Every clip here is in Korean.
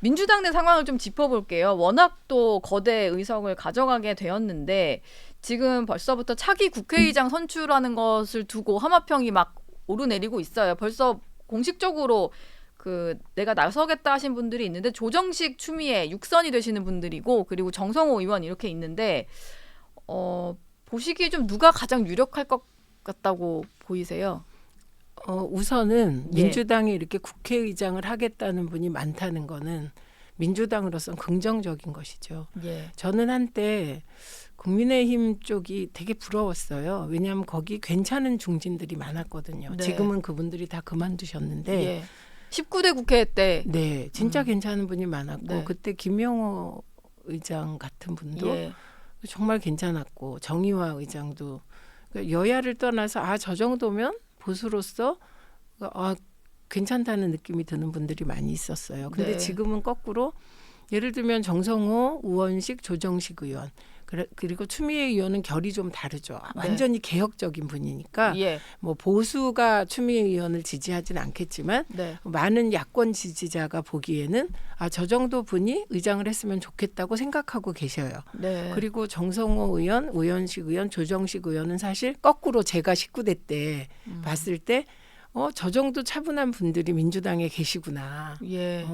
민주당 내 상황을 좀 짚어볼게요. 워낙 또 거대 의석을 가져가게 되었는데 지금 벌써부터 차기 국회의장 선출하는 것을 두고 함화평이 막 오르내리고 있어요. 벌써 공식적으로 내가 나서겠다 하신 분들이 있는데 조정식, 추미애, 육선이 되시는 분들이고 그리고 정성호 의원 이렇게 있는데 보시기에 좀 누가 가장 유력할 것 같다고 보이세요? 우선은 예. 민주당이 이렇게 국회의장을 하겠다는 분이 많다는 거는 민주당으로서는 긍정적인 것이죠. 예. 저는 한때 국민의힘 쪽이 되게 부러웠어요. 왜냐하면 거기 괜찮은 중진들이 많았거든요. 네. 지금은 그분들이 다 그만두셨는데 예. 19대 국회 때 네, 진짜 괜찮은 분이 많았고 네. 그때 김영호 의장 같은 분도 예. 정말 괜찮았고 정의화 의장도 그러니까 여야를 떠나서 저 정도면 보수로서 괜찮다는 느낌이 드는 분들이 많이 있었어요. 근데 네. 지금은 거꾸로 예를 들면 정성호, 우원식, 조정식 의원 그리고 추미애 의원은 결이 좀 다르죠. 완전히 개혁적인 분이니까 예. 뭐 보수가 추미애 의원을 지지하진 않겠지만 네. 많은 야권 지지자가 보기에는 저 정도 분이 의장을 했으면 좋겠다고 생각하고 계셔요. 네. 그리고 정성호 의원, 우원식 의원, 조정식 의원은 사실 거꾸로 제가 19대 때 봤을 때 저 정도 차분한 분들이 민주당에 계시구나. 예.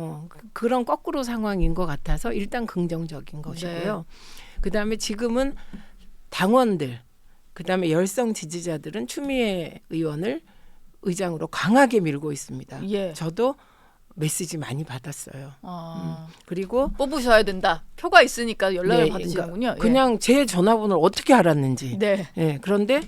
그런 거꾸로 상황인 것 같아서 일단 긍정적인 것이고요. 그다음에 지금은 당원들, 그다음에 열성 지지자들은 추미애 의원을 의장으로 강하게 밀고 있습니다. 예. 저도 메시지 많이 받았어요. 그리고 뽑으셔야 된다. 표가 있으니까 연락을 네, 받으시는군요. 그냥 제 전화번호를 어떻게 알았는지. 네. 예, 그런데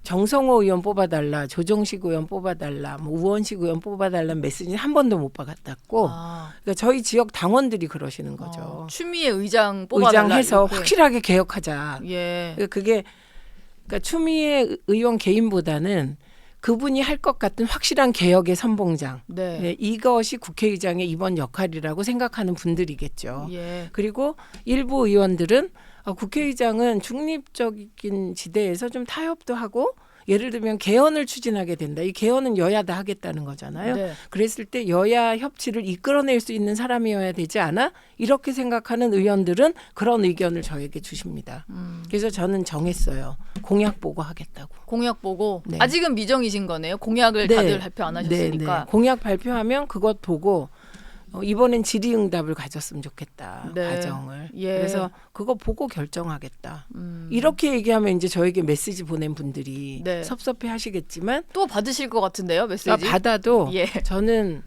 정성호 의원 뽑아달라, 조정식 의원 뽑아달라, 뭐 우원식 의원 뽑아달라는 메시지는 한 번도 못 받았고, 그러니까 저희 지역 당원들이 그러시는 거죠. 추미애 의장 뽑아달라. 의장해서 이렇게. 확실하게 개혁하자. 예. 그러니까 추미애 의원 개인보다는 그분이 할 것 같은 확실한 개혁의 선봉장. 네. 네, 이것이 국회의장의 이번 역할이라고 생각하는 분들이겠죠. 예. 그리고 일부 의원들은 국회의장은 중립적인 지대에서 좀 타협도 하고 예를 들면 개헌을 추진하게 된다. 이 개헌은 여야 다 하겠다는 거잖아요. 네. 그랬을 때 여야 협치를 이끌어낼 수 있는 사람이어야 되지 않아? 이렇게 생각하는 의원들은 그런 의견을 저에게 주십니다. 그래서 저는 정했어요. 공약 보고 하겠다고. 공약 보고 네. 아직은 미정이신 거네요. 공약을 네. 다들 발표 안 하셨으니까. 네. 공약 발표하면 그것 보고 이번엔 질의응답을 가졌으면 좋겠다. 네. 과정을. 예. 그래서 그거 보고 결정하겠다. 이렇게 얘기하면 이제 저에게 메시지 보낸 분들이 네. 섭섭해 하시겠지만 또 받으실 것 같은데요, 메시지. 받아도 예. 저는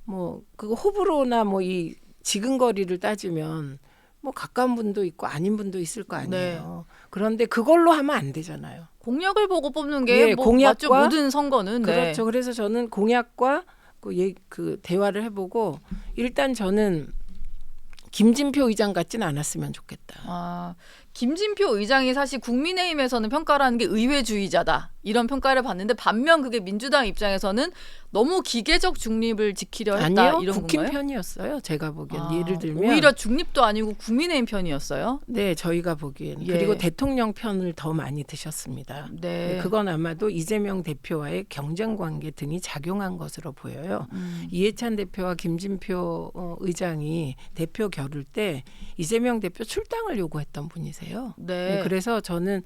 뭐 그거 호불호나 뭐 이 지근거리를 따지면 뭐 가까운 분도 있고 아닌 분도 있을 거 아니에요. 그런데 그걸로 하면 안 되잖아요. 공약을 보고 뽑는 게 예, 뭐 공약과 맞죠? 모든 선거는. 네. 그렇죠. 그래서 저는 공약과 그 대화를 해보고 일단 저는 김진표 의장 같진 않았으면 좋겠다. 김진표 의장이 사실 국민의힘에서는 평가라는 게 의회주의자다. 이런 평가를 받는데 반면 그게 민주당 입장에서는 너무 기계적 중립을 지키려 했다. 아니요. 이런 국힘 건가요? 편이었어요. 제가 보기엔. 예를 들면 오히려 중립도 아니고 국민의힘 편이었어요. 네, 저희가 보기엔. 예. 그리고 대통령 편을 더 많이 드셨습니다. 네. 그건 아마도 이재명 대표와의 경쟁 관계 등이 작용한 것으로 보여요. 이해찬 대표와 김진표 의장이 대표 겨룰 때 이재명 대표 출당을 요구했던 분이세요. 네. 그래서 저는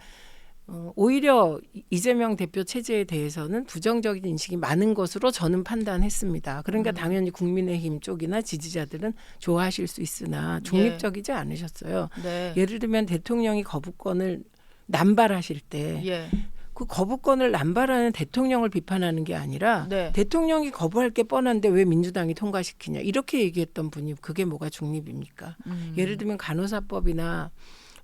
오히려 이재명 대표 체제에 대해서는 부정적인 인식이 많은 것으로 저는 판단했습니다. 그러니까 당연히 국민의힘 쪽이나 지지자들은 좋아하실 수 있으나 중립적이지 않으셨어요. 네. 예를 들면 대통령이 거부권을 남발하실 때 예. 그 거부권을 남발하는 대통령을 비판하는 게 아니라 네. 대통령이 거부할 게 뻔한데 왜 민주당이 통과시키냐 이렇게 얘기했던 분이 그게 뭐가 중립입니까? 예를 들면 간호사법이나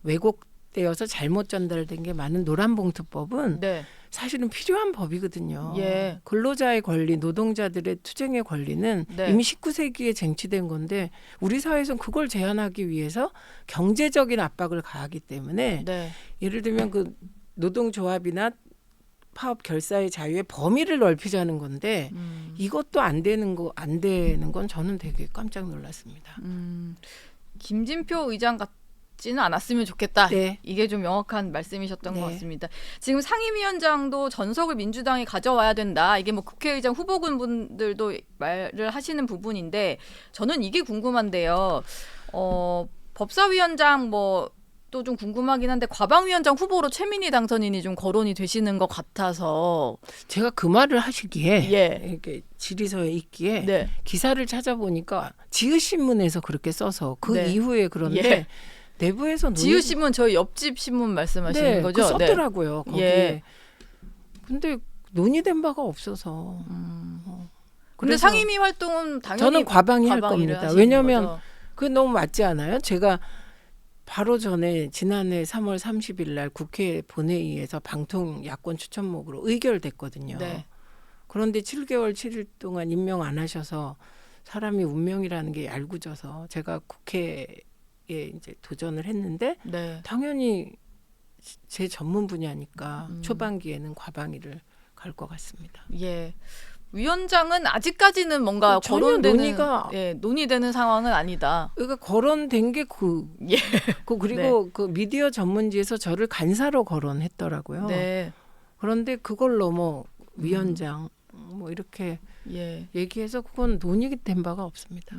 왜곡되어서 잘못 전달된 게 많은 노란봉투법은 네. 사실은 필요한 법이거든요. 예. 근로자의 권리, 노동자들의 투쟁의 권리는 네. 이미 19세기에 쟁취된 건데 우리 사회에서는 그걸 제한하기 위해서 경제적인 압박을 가하기 때문에 네. 예를 들면 그 노동조합이나 파업 결사의 자유의 범위를 넓히자는 건데 이것도 안 되는 건 저는 되게 깜짝 놀랐습니다. 김진표 의장 지는 않았으면 좋겠다. 네. 이게 좀 명확한 말씀이셨던 네. 것 같습니다. 지금 상임위원장도 전석을 민주당이 가져와야 된다. 이게 뭐 국회의장 후보군 분들도 말을 하시는 부분인데 저는 이게 궁금한데요. 법사위원장 뭐 또 좀 궁금하긴 한데 과방위원장 후보로 최민희 당선인이 좀 거론이 되시는 것 같아서 제가 그 말을 하시기에 예. 이렇게 질의서에 있기에 네. 기사를 찾아보니까 지읒신문에서 그렇게 써서 그 네. 이후에 그런데 예. 내부에서 지읒신문 저희 옆집 신문 말씀하시는 네, 거죠? 그 썼더라고요. 네. 거기에. 예. 근데 논의된 바가 없어서. 근데 그래서 상임위 활동은 당연히 저는 과방위 할 과방위를 겁니다. 하시는 왜냐하면 거죠. 그게 너무 맞지 않아요? 제가 바로 전에 지난해 3월 30일 날 국회 본회의에서 방통 야권 추천목으로 의결됐거든요. 네. 그런데 7개월 7일 동안 임명 안 하셔서 사람이 운명이라는 게 얄궂어서 제가 국회에 이제 도전을 했는데 네. 당연히 제 전문 분야니까 초반기에는 과방위를 갈 것 같습니다. 예. 위원장은 아직까지는 뭔가 전혀 거론되는 논의가- 논의되는 상황은 아니다. 그러니까 거론된 게 예. 그리고 그 미디어 전문지에서 저를 간사로 거론했더라고요. 네. 그런데 그걸 넘어 위원장 뭐 이렇게 예. 얘기해서 그건 논의된 바가 없습니다.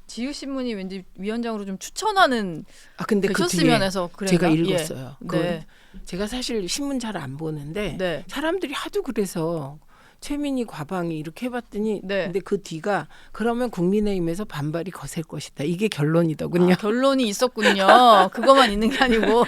지읒신문이 왠지 위원장으로 좀 추천하는 아 근데 그 뒤에 되셨으면 해서 그랬나? 제가 예. 읽었어요. 그걸 네. 제가 사실 신문 잘 안 보는데 네. 사람들이 하도 그래서 최민희 과방위 이렇게 해봤더니 네. 근데 그 뒤가 그러면 국민의힘에서 반발이 거셀 것이다. 이게 결론이더군요. 결론이 있었군요. 그것만 있는 게 아니고